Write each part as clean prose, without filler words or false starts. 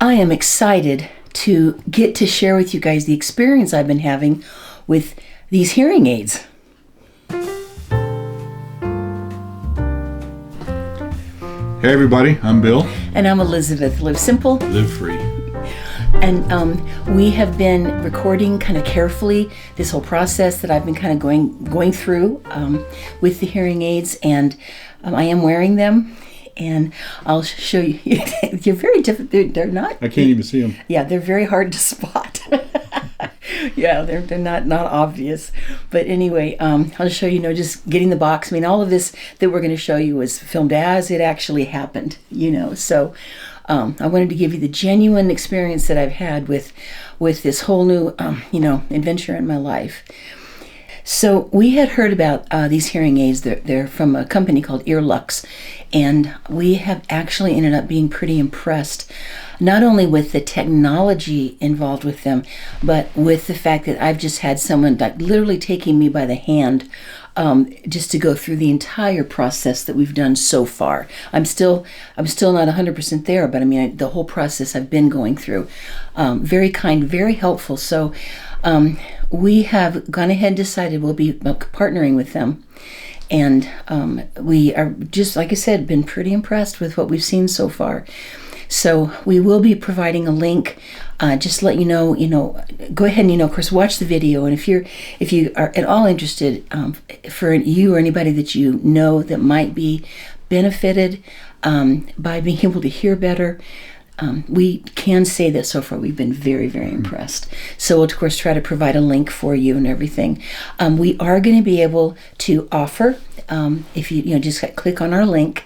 I am excited to get to share with you guys the experience I've been having with these hearing aids. Hey everybody, I'm Bill. And I'm Elizabeth. Live simple, Live free. And we have been recording kind of carefully this whole process that I've been kind of going through with the hearing aids, and I am wearing them, and I'll show you. They're very different. They're not. I can't even see them. Yeah, they're very hard to spot. Yeah, they're not obvious. But anyway, I'll show you, just getting the box. I mean, all of this that we're going to show you was filmed as it actually happened, So I wanted to give you the genuine experience that I've had with this whole new, adventure in my life. So we had heard about these hearing aids. They're from a company called Earlux, and we have actually ended up being pretty impressed, not only with the technology involved with them, but with the fact that I've just had someone literally taking me by the hand just to go through the entire process that we've done so far. I'm still not 100% there, but I mean, the whole process I've been going through. Very kind, very helpful. So we have gone ahead and decided we'll be partnering with them. And we are, just like I said, been pretty impressed with what we've seen so far. So we will be providing a link, just to let you know, go ahead and, of course, watch the video. And if you are at all interested, for you or anybody that you know that might be benefited by being able to hear better, we can say that so far we've been very, very impressed. So we'll, of course, try to provide a link for you and everything. We are going to be able to offer, if you just click on our link,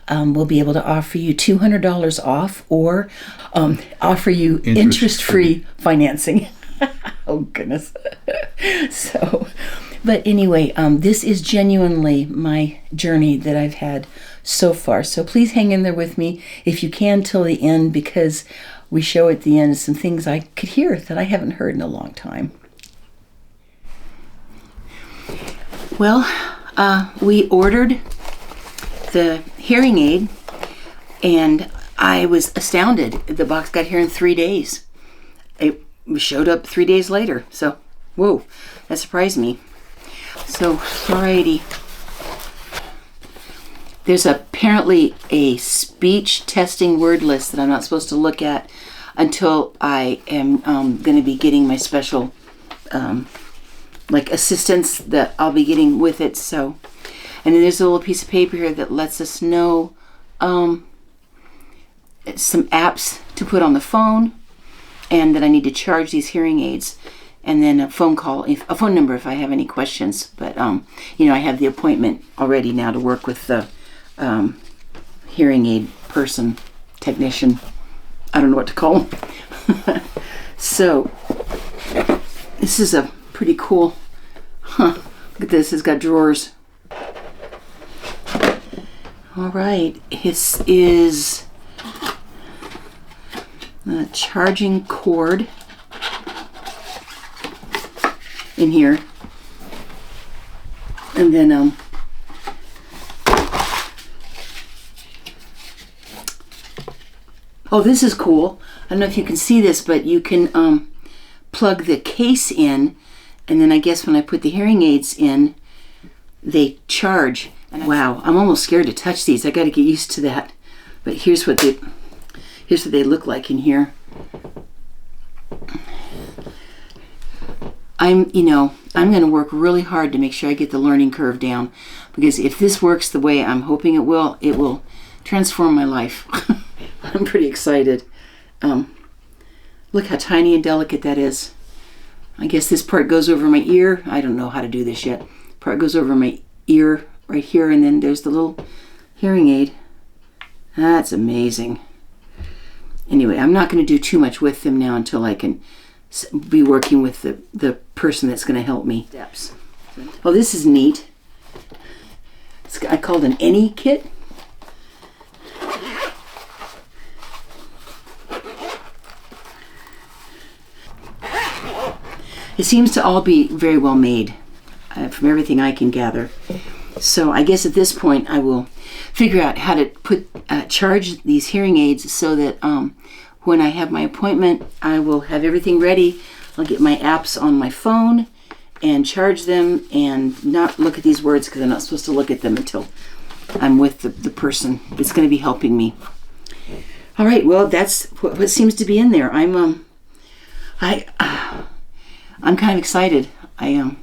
we'll be able to offer you $200 off, or offer you interest-free financing. Oh, goodness. But anyway, this is genuinely my journey that I've had so far. So please hang in there with me if you can till the end, because we show at the end some things I could hear that I haven't heard in a long time. Well, we ordered the hearing aid, and I was astounded. The box got here in 3 days. It showed up 3 days later. So, whoa, that surprised me. So, alrighty. There's apparently a speech testing word list that I'm not supposed to look at until I am going to be getting my special assistance that I'll be getting with it. So, and then there's a little piece of paper here that lets us know some apps to put on the phone, and that I need to charge these hearing aids, and then a phone number if I have any questions. But I have the appointment already now to work with the hearing aid technician. I don't know what to call them. So this is a pretty cool. Look at this. It's got drawers. All right, this is the charging cord in here, and then oh, this is cool. I don't know if you can see this, but you can plug the case in, and then I guess when I put the hearing aids in, they charge. Wow, I'm almost scared to touch these. I got to get used to that. But here's what they look like in here. I'm going to work really hard to make sure I get the learning curve down, because if this works the way I'm hoping it will transform my life. I'm pretty excited. Look how tiny and delicate that is. I guess this part goes over my ear. I don't know how to do this yet. Part goes over my ear right here, and then there's the little hearing aid. That's amazing. Anyway, I'm not going to do too much with them now until I can be working with the person that's going to help me. Steps. Well, this is neat. I called an any kit. It seems to all be very well made, from everything I can gather. So I guess at this point I will figure out how to charge these hearing aids so that when I have my appointment, I will have everything ready. I'll get my apps on my phone and charge them and not look at these words because I'm not supposed to look at them until I'm with the person that's going to be helping me. All right, well, that's what seems to be in there. I'm kind of excited. I'm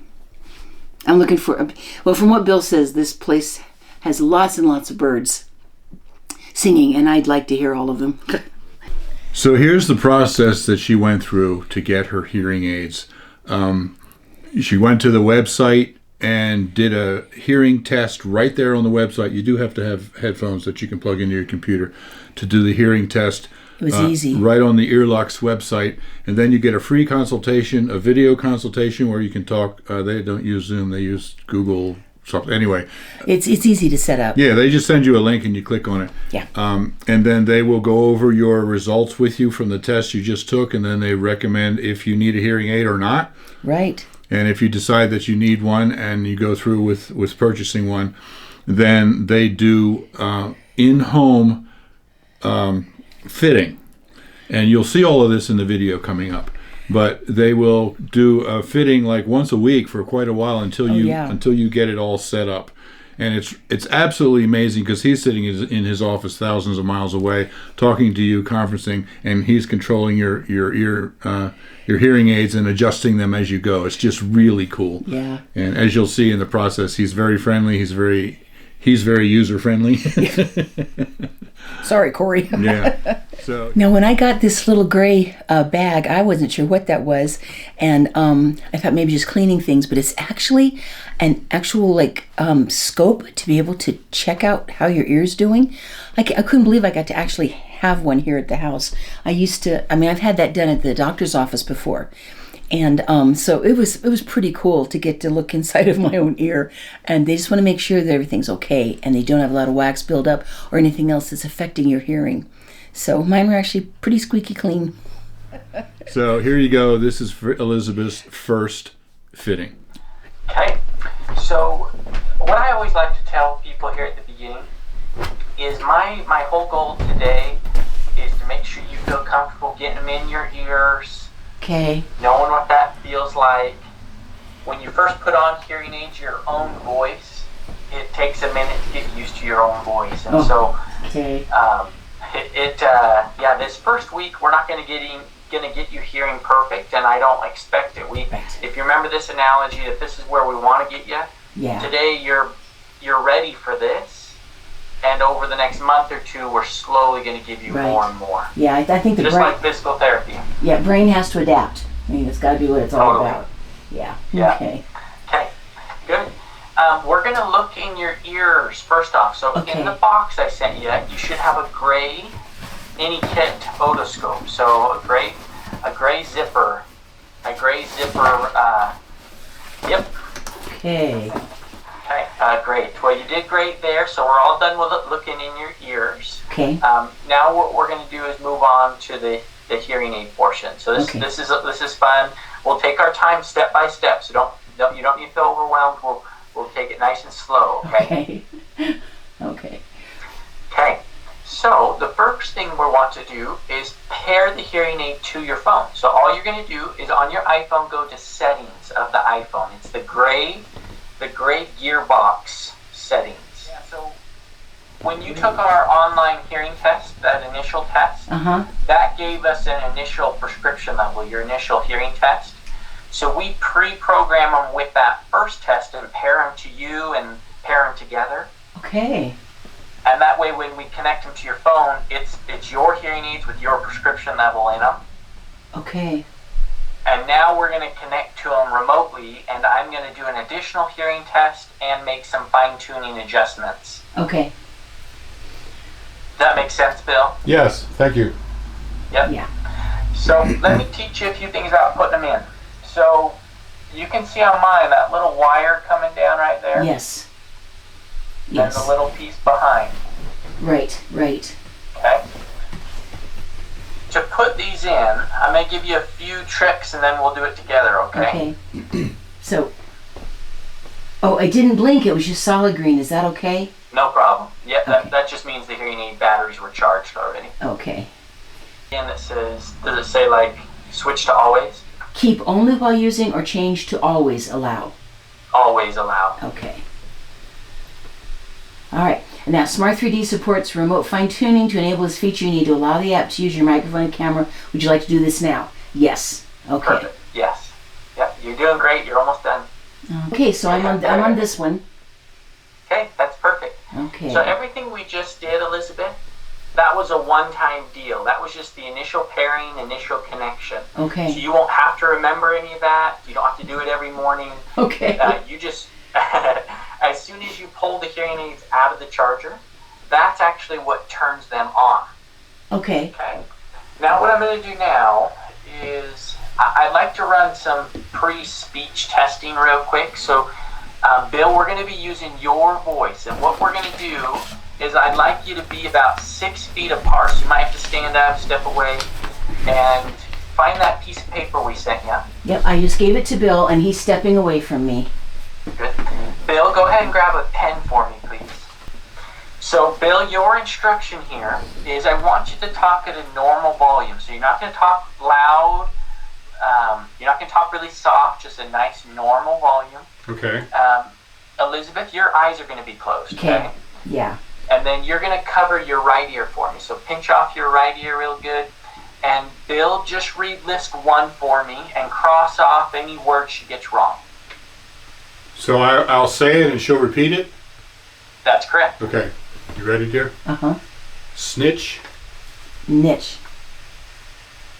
looking for, well, from what Bill says, this place has lots and lots of birds singing, and I'd like to hear all of them. So here's the process that she went through to get her hearing aids. She went to the website and did a hearing test right there on the website. You do have to have headphones that you can plug into your computer to do the hearing test. It was easy. Right on the Earlux website. And then you get a free consultation, a video consultation where you can talk. They don't use Zoom, they use Google something. Anyway. It's easy to set up. Yeah, they just send you a link and you click on it. Yeah. And then they will go over your results with you from the test you just took, and then they recommend if you need a hearing aid or not. Right. And if you decide that you need one and you go through with purchasing one, then they do in-home fitting. And you'll see all of this in the video coming up. But they will do a fitting like once a week for quite a while until you get it all set up. And it's absolutely amazing because he's sitting in his office thousands of miles away, talking to you, conferencing, and he's controlling your hearing aids and adjusting them as you go. It's just really cool. Yeah. And as you'll see in the process, he's very friendly. He's very user friendly. Sorry, Corey. Yeah. So now, when I got this little gray bag, I wasn't sure what that was, and I thought maybe just cleaning things, but it's actually an actual scope to be able to check out how your ear's doing. I couldn't believe I got to actually have one here at the house. I've had that done at the doctor's office before. And so it was pretty cool to get to look inside of my own ear, and they just want to make sure that everything's okay and they don't have a lot of wax buildup or anything else that's affecting your hearing. So mine were actually pretty squeaky clean. So here you go. This is for Elizabeth's first fitting. Okay, so what I always like to tell people here at the beginning is my whole goal today is to make sure you feel comfortable getting them in your ears. Okay. Knowing what that feels like. When you first put on hearing aids, your own voice, it takes a minute to get used to your own voice. And okay. This first week we're not going to get you hearing perfect, and I don't expect it. If you remember this analogy, if this is where we want to get you, today you're ready for this, and over the next month or two, we're slowly going to give you more and more. Yeah, I think the just brain, like physical therapy. Yeah, brain has to adapt. I mean, it's got to be what it's all about. Yeah. Okay. Okay. Good. We're going to look in your ears first off. So in the box I sent you, you should have a gray AnyKit otoscope. So a gray zipper. Yep. Okay. Okay, great. Well, you did great there. So we're all done with looking in your ears. Okay. Now what we're going to do is move on to the hearing aid portion. So this is fun. We'll take our time step by step. So you don't need to feel overwhelmed. We'll take it nice and slow. Okay. Okay. Okay. So the first thing we want to do is pair the hearing aid to your phone. So all you're going to do is on your iPhone, go to settings of the iPhone. It's the gray gearbox settings. Yeah, so when you took our online hearing test, that initial test, that gave us an initial prescription level, your initial hearing test. So we pre-program them with that first test and pair them to you and pair them together. Okay. And that way when we connect them to your phone, it's your hearing aids with your prescription level in them. Okay. And now we're going to connect to them remotely, and I'm going to do an additional hearing test and make some fine-tuning adjustments. Okay. Does that make sense, Bill? Yes, thank you. Yep. Yeah. So let me teach you a few things about putting them in. So you can see on mine that little wire coming down right there? Yes. And the little piece behind. Right. Okay. To put these in, I'm going to give you a few tricks and then we'll do it together, okay? Okay. So, I didn't blink. It was just solid green. Is that okay? No problem. Yeah, Okay. that just means the hearing aid batteries were charged already. Okay. Again, that says, does it say like switch to always? Keep only while using or change to always allow? Always allow. Okay. All right. And now Smart 3D supports remote fine-tuning. To enable this feature, you need to allow the app to use your microphone and camera. Would you like to do this now? Yes. Okay. Perfect. Yes. Yep. You're doing great. You're almost done. Okay, so I'm on this one. Okay, that's perfect. Okay. So everything we just did, Elizabeth, that was a one-time deal. That was just the initial pairing, initial connection. Okay. So you won't have to remember any of that. You don't have to do it every morning. Okay. You just, as soon as you pull the hearing aids out of the charger, that's actually what turns them on. Okay. Okay. Now what I'm going to do now is I'd like to run some pre-speech testing real quick. So Bill, we're going to be using your voice, and what we're going to do is I'd like you to be about 6 feet apart. So you might have to stand up, step away, and find that piece of paper we sent you. Yep, I just gave it to Bill, and he's stepping away from me. Good. Bill, go ahead and grab a pen for me, please. So, Bill, your instruction here is I want you to talk at a normal volume. So you're not going to talk loud. You're not going to talk really soft, just a nice normal volume. Okay. Elizabeth, your eyes are going to be closed. Okay. Yeah. And then you're going to cover your right ear for me. So pinch off your right ear real good. And Bill, just read list 1 for me and cross off any word she gets wrong. So I'll say it and she'll repeat it? That's correct. Okay. You ready, dear? Uh-huh. Snitch. Niche.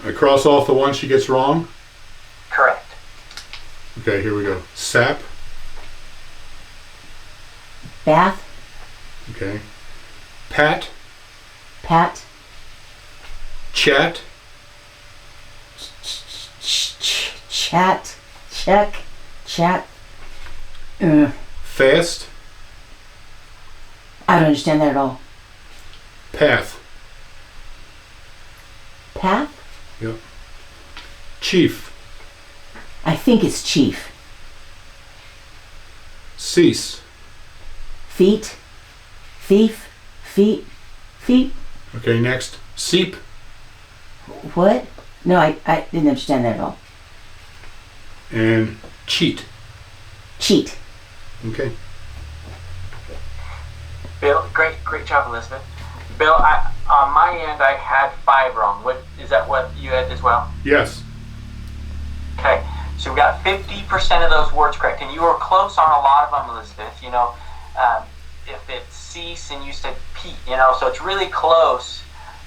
I cross off the one she gets wrong? Correct. Okay, here we go. Sap. Bath. Okay. Pat. Pat. Chat. Chat. Check. Chat. Fast. I don't understand that at all. Path. Path? Yep. Chief. I think it's chief. Cease. Feet. Thief. Feet. Feet. Okay, next. Seep. What? No, I didn't understand that at all. And cheat. Cheat. Okay. Bill, great job, Elizabeth. Bill, on my end, I had 5 wrong. Is that what you had as well? Yes. Okay, so we got 50% of those words correct, and you were close on a lot of them, Elizabeth. You know, if it's cease and you said Pete, you know, so it's really close.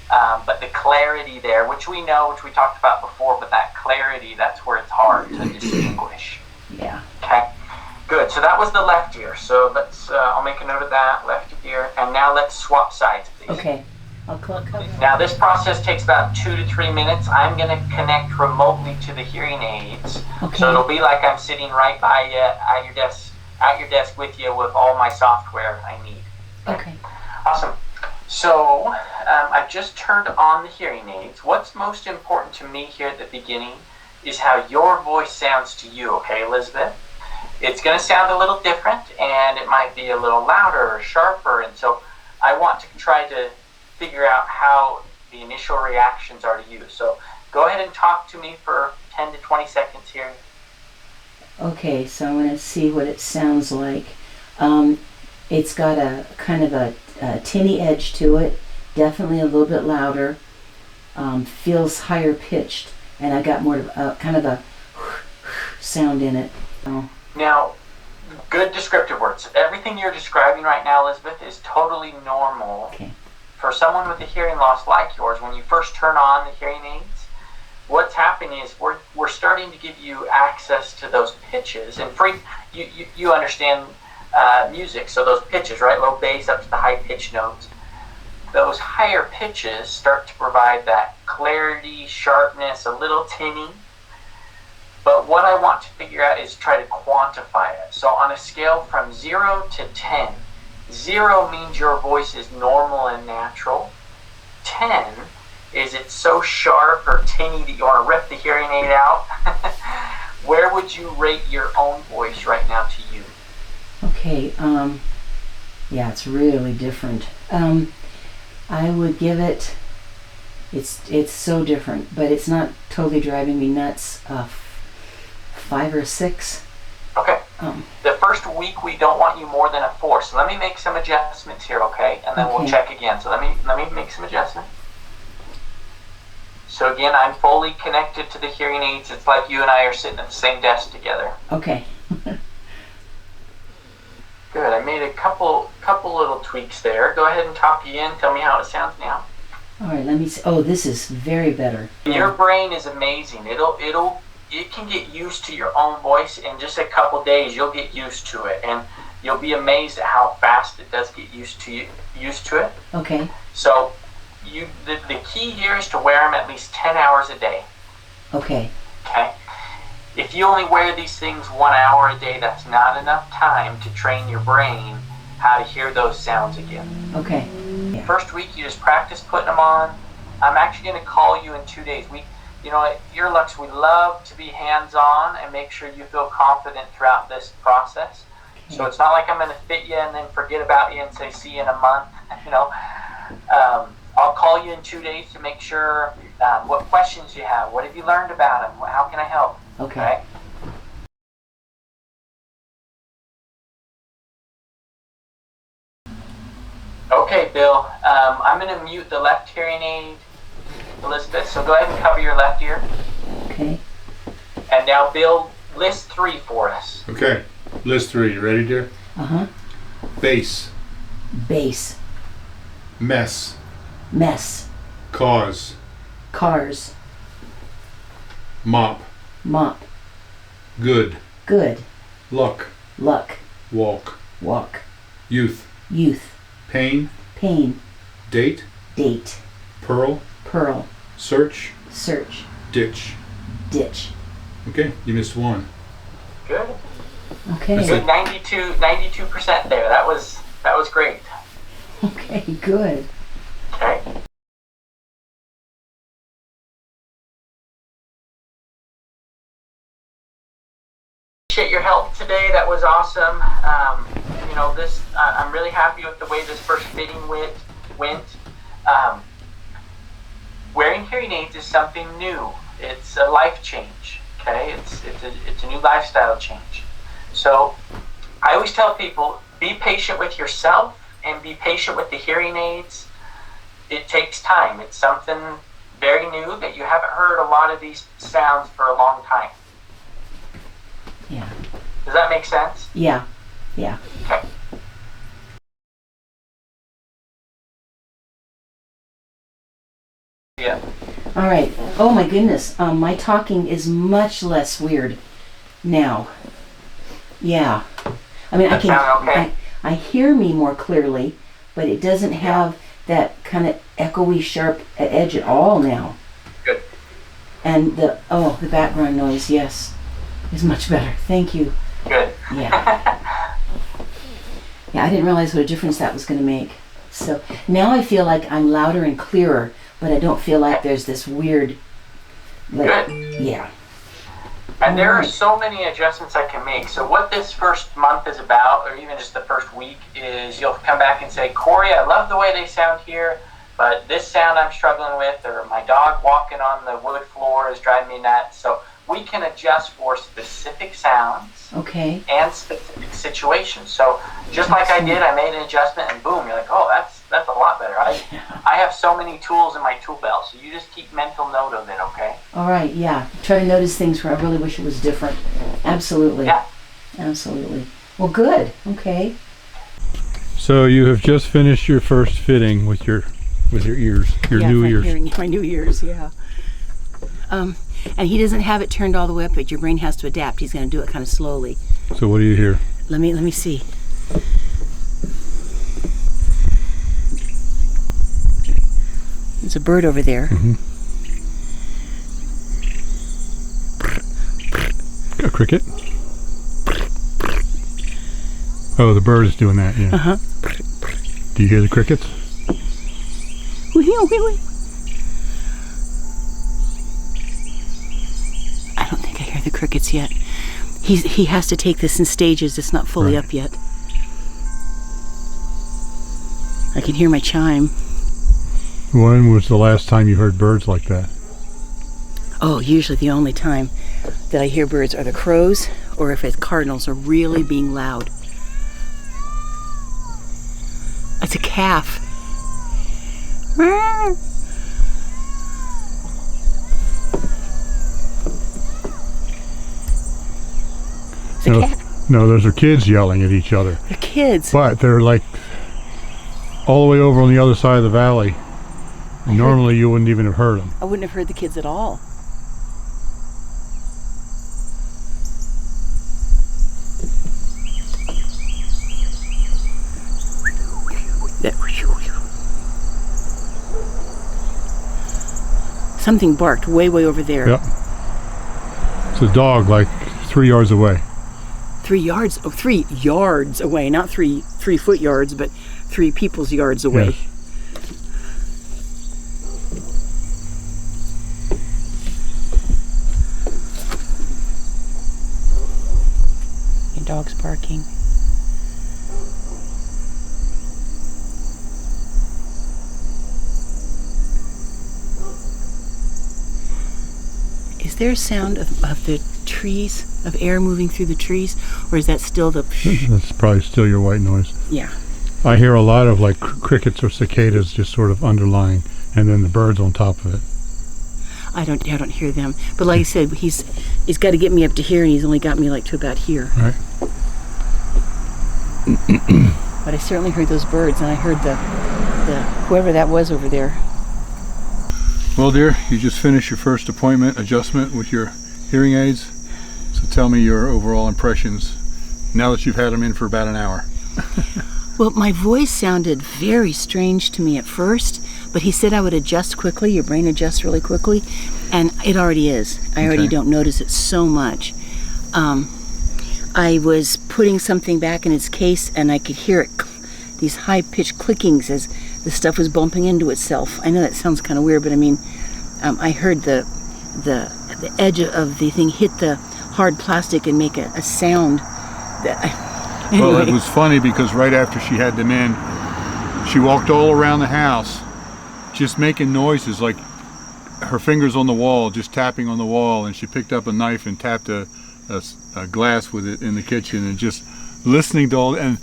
But the clarity there, which we know, which we talked about before, but that clarity, that's where it's hard to distinguish. Yeah. Okay. Good. So that was the left ear. So let's, I'll make a note of that, left ear. And now let's swap sides, please. Okay. I'll click. Now this process takes about 2 to 3 minutes. I'm going to connect remotely to the hearing aids. Okay. So it'll be like I'm sitting right by you at your desk with you with all my software I need. Okay. Awesome. So I've just turned on the hearing aids. What's most important to me here at the beginning is how your voice sounds to you, okay, Elizabeth? It's going to sound a little different, and it might be a little louder or sharper, and so I want to try to figure out how the initial reactions are to you. So go ahead and talk to me for 10 to 20 seconds here. Okay, so I'm going to see what it sounds like. It's got a kind of a tinny edge to it, definitely a little bit louder, feels higher pitched, and I got more kind of a sound in it. Now, good descriptive words. Everything you're describing right now, Elizabeth, is totally normal. Okay. For someone with a hearing loss like yours, when you first turn on the hearing aids, what's happening is we're starting to give you access to those pitches, and you understand music, so those pitches, right, low bass up to the high pitch notes, those higher pitches start to provide that clarity, sharpness, a little tinny. But what I want to figure out is try to quantify it. So on a scale from 0 to 10, 0 means your voice is normal and natural. 10 is it's so sharp or tinny that you want to rip the hearing aid out. Where would you rate your own voice right now to you? Okay, yeah, it's really different. I would give it It's so different, but it's not totally driving me nuts. 5 or 6. Okay. The first week we don't want you more than a 4. So let me make some adjustments here, okay? And then we'll check again. So let me make some adjustments. So again, I'm fully connected to the hearing aids. It's like you and I are sitting at the same desk together. Okay. Good. I made a couple little tweaks there. Go ahead and talk again. Tell me how it sounds now. All right. Let me see. Oh, this is very better. Your brain is amazing. It can get used to your own voice in just a couple days. You'll get used to it, and you'll be amazed at how fast it does get used to it. Okay. So, the key here is to wear them at least 10 hours a day. Okay. Okay. If you only wear these things 1 hour a day, that's not enough time to train your brain how to hear those sounds again. Okay. Yeah. First week, you just practice putting them on. I'm actually going to call you in 2 days. At Earlux, we love to be hands-on and make sure you feel confident throughout this process. Okay. So it's not like I'm going to fit you and then forget about you and say, see you in a month. I'll call you in 2 days to make sure what questions you have. What have you learned about them? How can I help? Okay. Okay, Bill. I'm going to mute the left hearing aid, Elizabeth. So go ahead and cover your left ear. Okay. And now, Bill, list 3 for us. Okay. List 3. You ready, dear? Uh-huh. Base. Base. Mess. Mess. Cause. Cars. Mop. Mop. Good. Good. Luck. Luck. Walk. Walk. Youth. Youth. Pain. Pain. Date. Date. Pearl. Pearl. Search. Search. Ditch. Ditch. Okay, you missed 1. Good. Okay. Good. 92% there. That was great. Okay, good. Okay. Appreciate your help today. That was awesome. I'm really happy with the way this first fitting went. Wearing hearing aids is something new. It's a life change. Okay, it's a new lifestyle change. So I always tell people, be patient with yourself and be patient with the hearing aids. It takes time. It's something very new that you haven't heard a lot of these sounds for a long time. Yeah. Does that make sense? Yeah. Yeah. Okay. Yeah. All right. Oh my goodness. My talking is much less weird now. Yeah. I mean, I hear me more clearly, but it doesn't have that kind of echoey, sharp edge at all now. Good. And the background noise, yes, is much better. Thank you. Good. Yeah. Yeah, I didn't realize what a difference that was going to make. So now I feel like I'm louder and clearer, but I don't feel like there's this weird, Good. Yeah. And there are so many adjustments I can make. So what this first month is about, or even just the first week, is you'll come back and say, Corey, I love the way they sound here, but this sound I'm struggling with, or my dog walking on the wood floor is driving me nuts. So we can adjust for specific sounds. Okay. And specific situations. So just like I did, I made an adjustment, and boom, you're like, oh, that's a lot better. I have so many tools in my tool belt, so you just keep mental note of it, okay? All right, yeah. Try to notice things where I really wish it was different. Absolutely. Yeah. Absolutely. Well, good. Okay. So you have just finished your first fitting with your ears, your new ears. Hearing, my new ears, yeah. And he doesn't have it turned all the way up, but your brain has to adapt. He's going to do it kind of slowly. So what do you hear? Let me see. There's a bird over there. Mm-hmm. A cricket? Oh, the bird is doing that, yeah. Uh-huh. Do you hear the crickets? I don't think I hear the crickets yet. He has to take this in stages. It's not fully up yet. I can hear my chime. When was the last time you heard birds like that? Oh, usually the only time that I hear birds are the crows, or if it's cardinals are really being loud. It's a calf. It's a calf. No, those are kids yelling at each other. They're kids. But they're like all the way over on the other side of the valley. Normally you wouldn't even have heard them. I wouldn't have heard the kids at all. Something barked way over there. Yep. It's a dog like 3 yards away. 3 yards? Oh, 3 yards away. Not 3 foot yards, but 3 people's yards away. Yes. Your dog's barking. Is there a sound of the trees, of air moving through the trees, or is that still the... That's probably still your white noise. Yeah. I hear a lot of like crickets or cicadas just sort of underlying, and then the birds on top of it. I don't hear them. But like I said, he's got to get me up to here, and he's only got me like to about here. Right. But I certainly heard those birds, and I heard the whoever that was over there. Well, dear, you just finished your first appointment adjustment with your hearing aids. So tell me your overall impressions now that you've had them in for about an hour. Well, my voice sounded very strange to me at first, but he said I would adjust quickly. Your brain adjusts really quickly, and it already is. I already don't notice it so much. I was putting something back in its case, and I could hear it, these high-pitched clickings as the stuff was bumping into itself. I know that sounds kind of weird, but I mean, I heard the edge of the thing hit the hard plastic and make a sound. Anyway. Well, it was funny because right after she had them in, she walked all around the house just making noises, like her fingers on the wall, just tapping on the wall, and she picked up a knife and tapped a glass with it in the kitchen, and just listening to all, and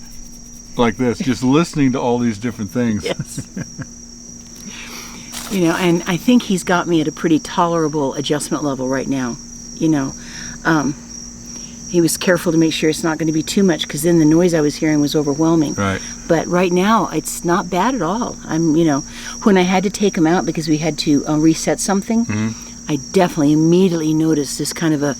like this, just listening to all these different things. Yes. You know, and I think he's got me at a pretty tolerable adjustment level right now. You know, he was careful to make sure it's not going to be too much, because then the noise I was hearing was overwhelming. Right. But right now, it's not bad at all. You know, when I had to take him out because we had to reset something, I definitely immediately noticed this kind of a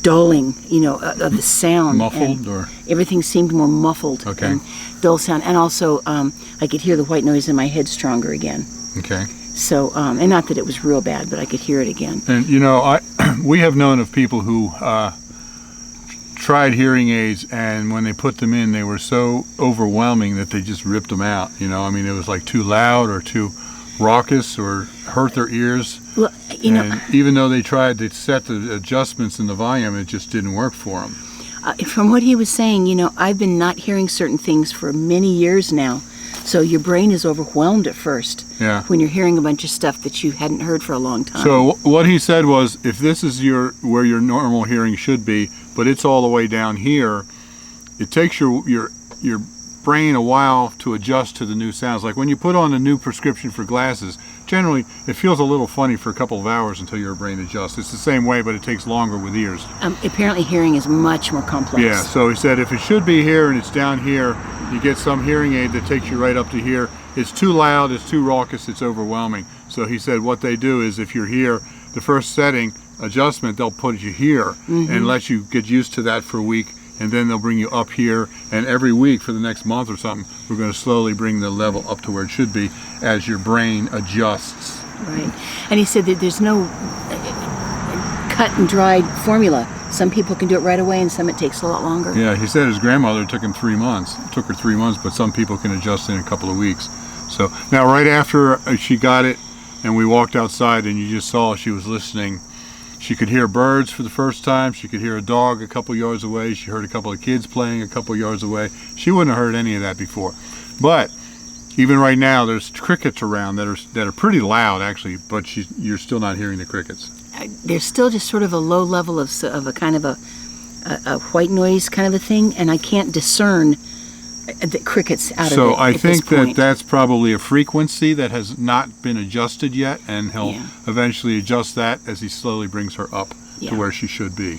dulling, you know, of the sound. Muffled, or everything seemed more muffled. Okay. And dull sound, and also I could hear the white noise in my head stronger again. Okay. So, and not that it was real bad, but I could hear it again. And you know, we have known of people who tried hearing aids, and when they put them in, they were so overwhelming that they just ripped them out. You know, I mean, it was like too loud or too raucous or hurt their ears. Well, you know, even though they tried to set the adjustments in the volume, it just didn't work for them. From what he was saying, you know, I've been not hearing certain things for many years now. So your brain is overwhelmed at first. Yeah. When you're hearing a bunch of stuff that you hadn't heard for a long time. So what he said was, if this is where your normal hearing should be, but it's all the way down here, it takes your brain a while to adjust to the new sounds. Like when you put on a new prescription for glasses, generally it feels a little funny for a couple of hours until your brain adjusts. It's the same way, but it takes longer with ears. Apparently hearing is much more complex. Yeah, so he said if it should be here and it's down here, you get some hearing aid that takes you right up to here. It's too loud, it's too raucous, it's overwhelming. So he said what they do is, if you're here, the first setting adjustment, they'll put you here and let you get used to that for a week, and then they'll bring you up here, and every week for the next month or something, we're going to slowly bring the level up to where it should be as your brain adjusts. Right. And he said that there's no cut and dried formula. Some people can do it right away, and some it takes a lot longer. Yeah, he said his grandmother took him 3 months. It took her 3 months, but some people can adjust in a couple of weeks. So now right after she got it and we walked outside, and you just saw she was listening, she could hear birds for the first time. She could hear a dog a couple yards away. She heard a couple of kids playing a couple yards away. She wouldn't have heard any of that before. But Even right now, there's crickets around that are pretty loud, actually, but you're still not hearing the crickets. There's still just sort of a low level of a kind of a white noise kind of a thing, and I can't discern the crickets out of it. So I think that's probably a frequency that has not been adjusted yet, and he'll eventually adjust that as he slowly brings her up to where she should be.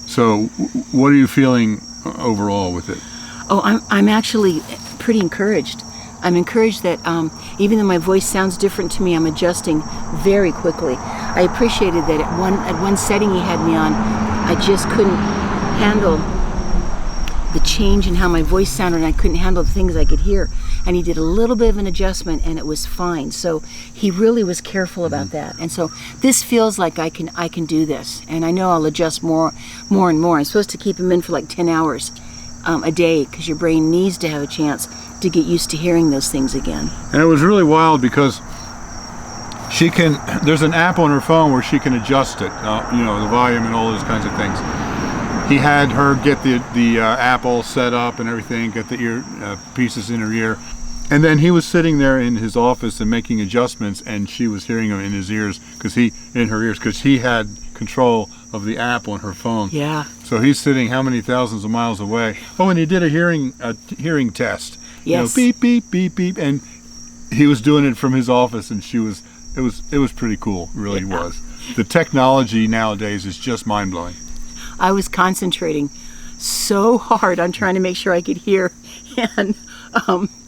So what are you feeling overall with it? Oh, I'm actually pretty encouraged. I'm encouraged that even though my voice sounds different to me, I'm adjusting very quickly. I appreciated that at one setting he had me on, I just couldn't handle the change in how my voice sounded, and I couldn't handle the things I could hear. And he did a little bit of an adjustment, and it was fine. So he really was careful about that. And so this feels like I can do this, and I know I'll adjust more and more. I'm supposed to keep him in for like 10 hours a day, because your brain needs to have a chance to get used to hearing those things again. And it was really wild because there's an app on her phone where she can adjust it, the volume and all those kinds of things. He had her get the app all set up and everything, get the ear pieces in her ear. And then he was sitting there in his office and making adjustments, and she was hearing him in her ears because he had control of the app on her phone. Yeah. So he's sitting how many thousands of miles away? Oh, and he did a hearing test. Yes. Beep beep beep beep, and he was doing it from his office, and it was pretty cool. It really was. The technology nowadays is just mind blowing. I was concentrating so hard on trying to make sure I could hear, and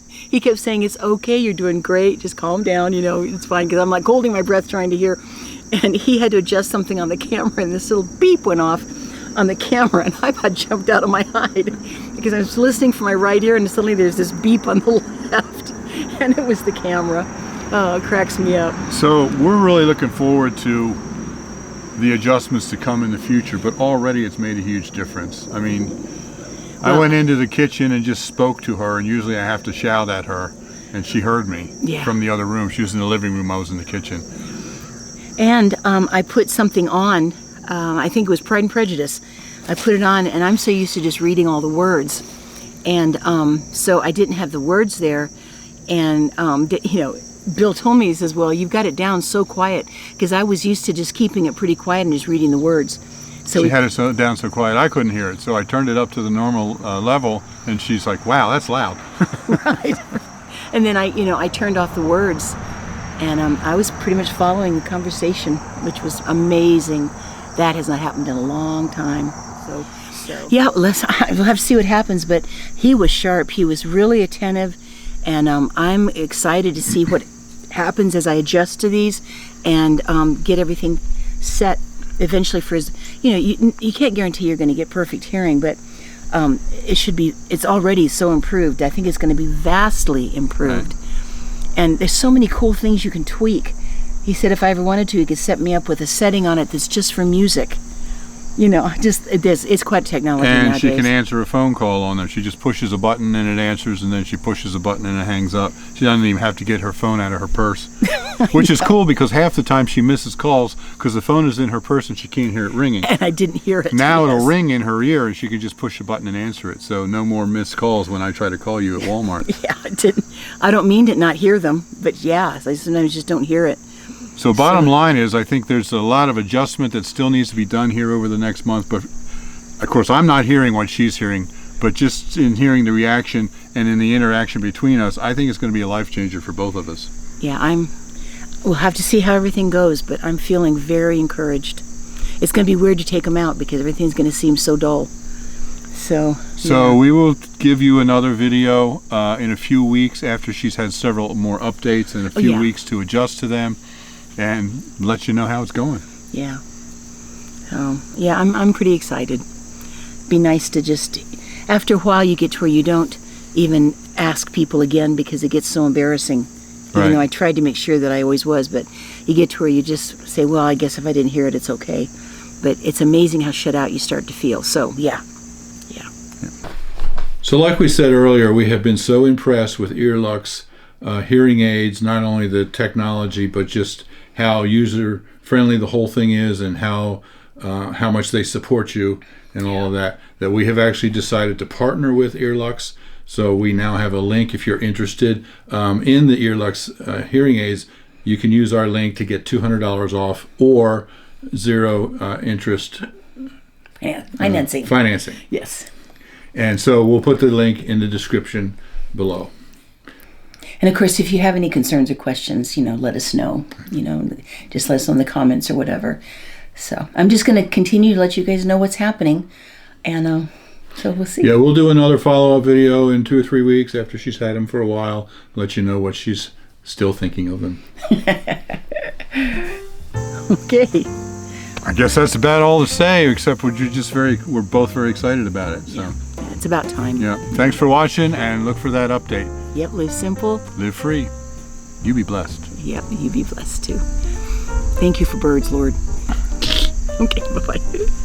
he kept saying, "It's okay, you're doing great, just calm down, it's fine," because I'm like holding my breath trying to hear, and he had to adjust something on the camera, and this little beep went off on the camera, and I about jumped out of my hide because I was listening for my right ear, and suddenly there's this beep on the left, and it was the camera. Oh, it cracks me up. So we're really looking forward to the adjustments to come in the future, but already it's made a huge difference. I mean, I went into the kitchen and just spoke to her, and usually I have to shout at her, and she heard me from the other room. She was in the living room, I was in the kitchen. And I put something on, I think it was Pride and Prejudice. I put it on, and I'm so used to just reading all the words. And so I didn't have the words there, and Bill told me, he says, "Well, you've got it down so quiet," because I was used to just keeping it pretty quiet and just reading the words. So she had it down so quiet I couldn't hear it, so I turned it up to the normal level, and she's like, "Wow, that's loud." Right. And then I turned off the words, and I was pretty much following the conversation, which was amazing. That has not happened in a long time. So yeah, we'll have to see what happens. But he was sharp. He was really attentive, and I'm excited to see what happens as I adjust to these and get everything set eventually for his. You can't guarantee you're going to get perfect hearing, but it's already so improved. I think it's going to be vastly improved. Right. And there's so many cool things you can tweak. He said if I ever wanted to, he could set me up with a setting on it that's just for music. It's quite technology nowadays. And she can answer a phone call on there. She just pushes a button and it answers, and then she pushes a button and it hangs up. She doesn't even have to get her phone out of her purse, which is cool because half the time she misses calls because the phone is in her purse and she can't hear it ringing. And I didn't hear it. Now it'll ring in her ear and she can just push a button and answer it. So no more missed calls when I try to call you at Walmart. Yeah, I don't mean to not hear them, but I sometimes just don't hear it. So bottom line is, I think there's a lot of adjustment that still needs to be done here over the next month. But of course, I'm not hearing what she's hearing, but just in hearing the reaction and in the interaction between us, I think it's going to be a life changer for both of us. Yeah, we'll have to see how everything goes, but I'm feeling very encouraged. It's going to be weird to take them out because everything's going to seem so dull. So we will give you another video in a few weeks after she's had several more updates and a few weeks to adjust to them, and let you know how it's going. Yeah. I'm pretty excited. Be nice to just, after a while you get to where you don't even ask people again because it gets so embarrassing. Right. Even though I tried to make sure that I always was, but you get to where you just say, well, I guess if I didn't hear it, it's okay. But it's amazing how shut out you start to feel. So, yeah. So like we said earlier, we have been so impressed with Earlux hearing aids, not only the technology, but just how user-friendly the whole thing is and how much they support you and all of that we have actually decided to partner with Earlux So we now have a link if you're interested in the Earlux hearing aids. You can use our link to get $200 off or 0 interest financing. Yes. And so we'll put the link in the description below. And of course, if you have any concerns or questions, let us know. Just let us know in the comments or whatever. So I'm just going to continue to let you guys know what's happening. And so we'll see. Yeah, we'll do another follow-up video in 2 or 3 weeks after she's had him for a while. Let you know what she's still thinking of him. Okay. I guess that's about all to say, except we're both very excited about it. So yeah, it's about time. Yeah. Thanks for watching, and look for that update. Yep, live simple. Live free. You be blessed. Yep, you be blessed too. Thank you for birds, Lord. Okay, bye-bye.